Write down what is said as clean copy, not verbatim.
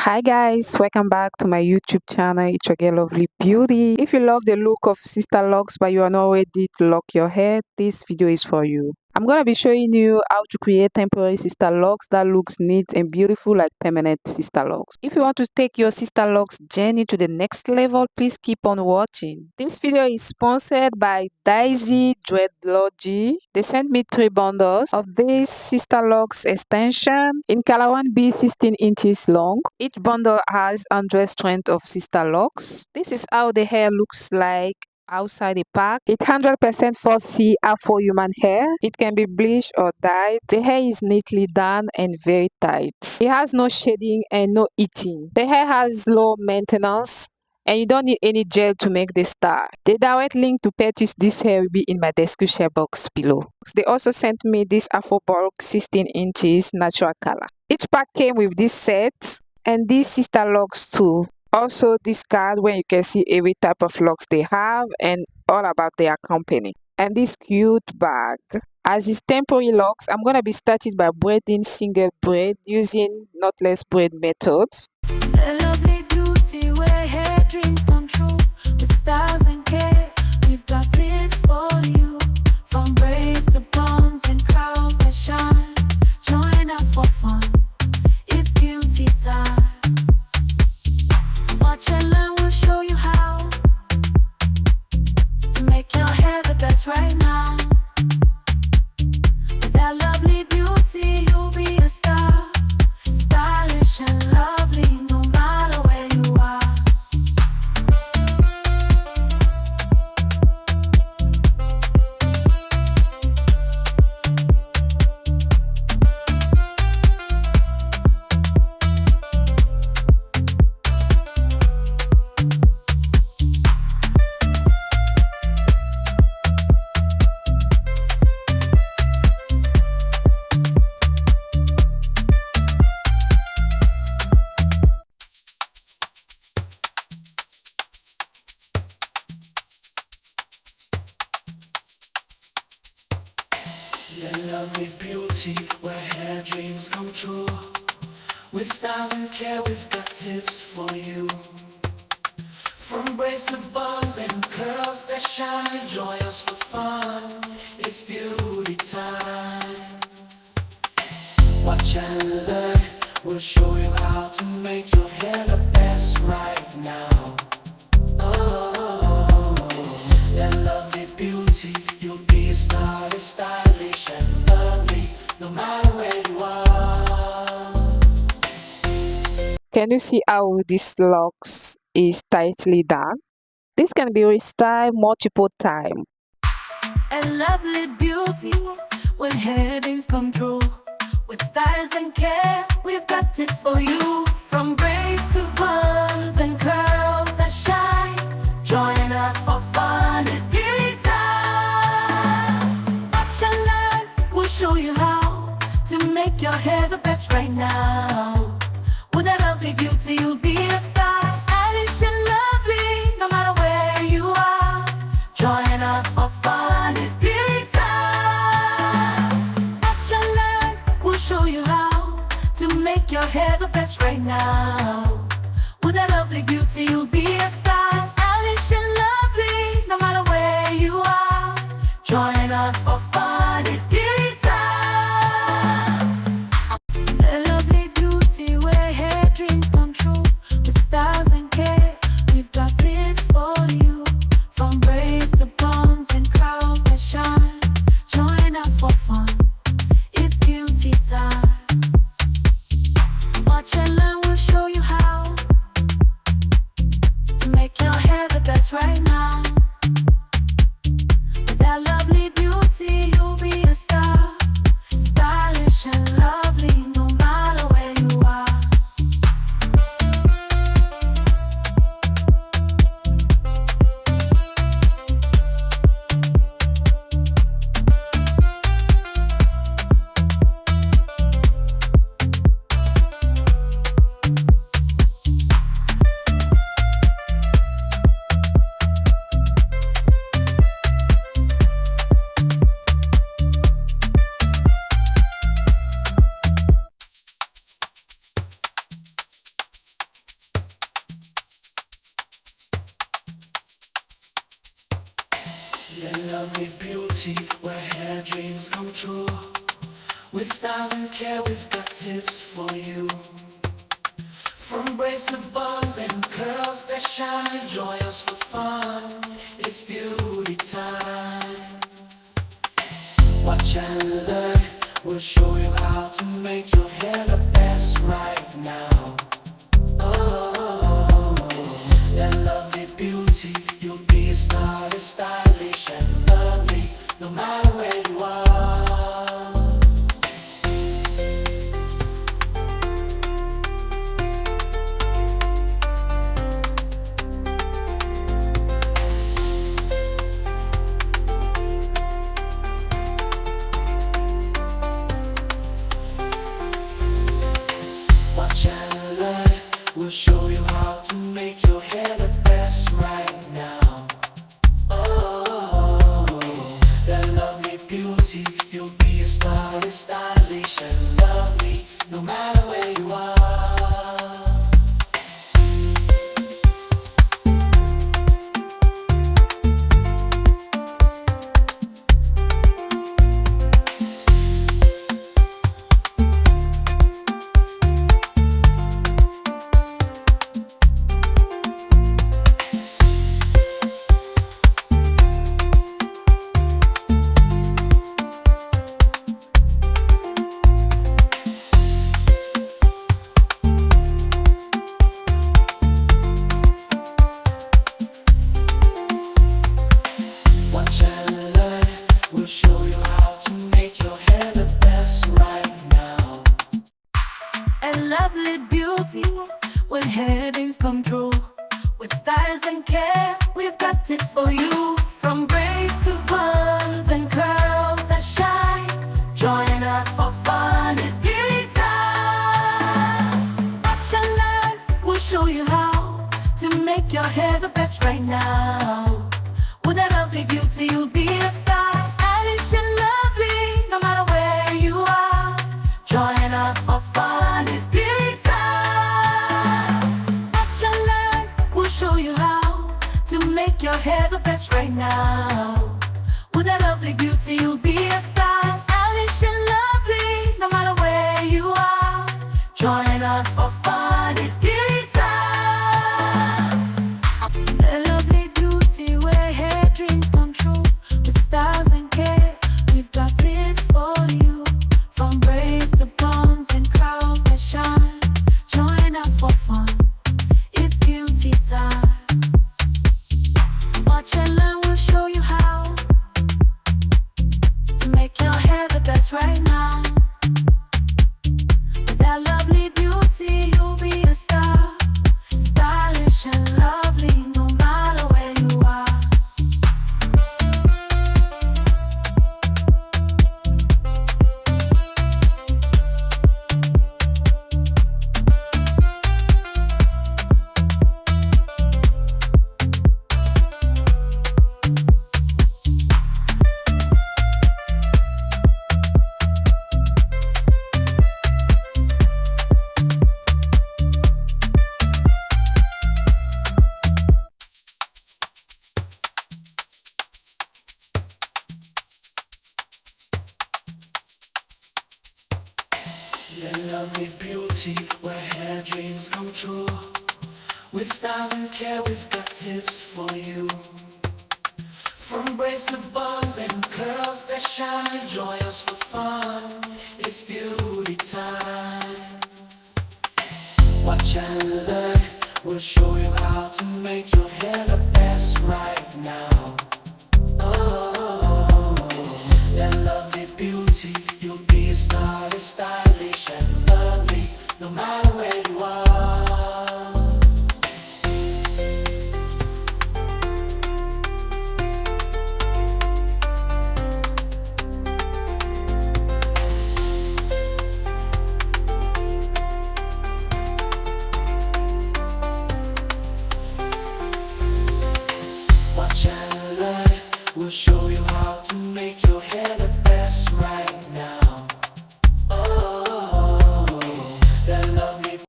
Hi guys, welcome back to my YouTube channel. It's your girl Lovely Beauty. If you love the look of Sister Locs but you are not ready to lock your hair, this video is for you. I'm gonna be showing you how to create temporary Sister Locs that looks neat and beautiful like permanent Sister Locs. If you want to take your Sister Locs journey to the next level, please keep on watching. This video is sponsored by Daixidreadology. They sent me 3 bundles of this Sister Locs extension in color 1B 16 inches long. Each bundle has 100 strands of Sister Locs. This is how the hair looks like outside the pack. It's 100% 4C Afro Human Hair. It can be bleached or dyed. The hair is neatly done and very tight. It has no shading and no itching. The hair has low maintenance and you don't need any gel to make the style. The direct link to purchase this hair will be in my description box below. They also sent me this Afro bulk 16 inches natural color. Each pack came with this set and these Sister Locs too. Also this card where you can see every type of locks they have and all about their company. And this cute bag. As is temporary locks, I'm gonna be starting by braiding single braid using knotless braid methods. A lovely beauty where hair dreams come true. With styles and care, we've got it for you. From braids to buns and curls that shine. Join us for fun, it's beauty time. Watch and learn, we'll show you how to make your hair the best right now. With that lovely beauty, you'll be a star. Stylish and lovely, no matter where you are. That lovely beauty where hair dreams come true. With styles and care, we've got tips for you. From braids to buns and curls that shine, join us for fun, it's beauty time. Watch and learn, we'll show you how to make your hair the best right now. Oh, that lovely beauty, you'll be a star, it's stylish and lovely, no matter where you are. Can you see how this locks is tightly done? This can be restyled multiple times. A lovely beauty when hair dreams come true. With styles and care, we've got tips for you. From braids to buns and curls that shine. Join us for fun, it's beauty time. Watch and learn, we'll show you how to make your hair the best right now. With that lovely beauty, you'll be a star. Stylish and lovely, no matter where you are. Join us for fun, it's beauty time. Watch and learn, we'll show you how to make your hair the best right now. With that lovely beauty, you'll be a star. Stylish and lovely, no matter where you are. Join us for fun, it's beauty time. A lovely beauty where hair dreams come true. Your lovely beauty, where hair dreams come true. With styles and care, we've got tips for you. From bracelet buns and curls that shine, joyous for fun, it's beauty time. Watch and learn, we'll show you how to make your hair the best right now. Oh, that lovely beauty, you'll be a star, it's stylish and lovely, no matter where you are. We'll show you how to make your hair the best right now. Oh, that lovely beauty, you'll be a star, it's stylish and lovely, no matter where you are. Lovely beauty, when hair dreams come true. With styles and care, we've got tips for you. From braids to buns and curls that shine, join us for fun, it's beauty time. Watch and learn, we'll show you how to make your hair the best right now. With that lovely beauty, you'll be a star, stylish and lovely, no matter where you are. Join us for fun, it's beauty time. Watch and learn, we'll show you how to make your hair the best right now. With that lovely beauty, you'll be a star, stylish and lovely, no matter where you are. Join us for fun, it's beauty time. That lovely beauty, where hair dreams come true. With styles and care, we've got tips for you. From braids to buns and curls that shine, join us for fun, it's beauty time. Watch and learn, we'll show you how to make your hair the best right now. With that lovely beauty, you'll be a star, stylish and lovely, no matter where you are. Your lovely beauty, where hair dreams come true. With styles and care, we've got tips for you. From bracelet buns and curls that shine, joyous for fun, it's beauty time. Watch and learn, we'll show you how to make your hair the best right now. Oh, that lovely beauty, you'll be a star, it's stylish and lovely, no matter where you are.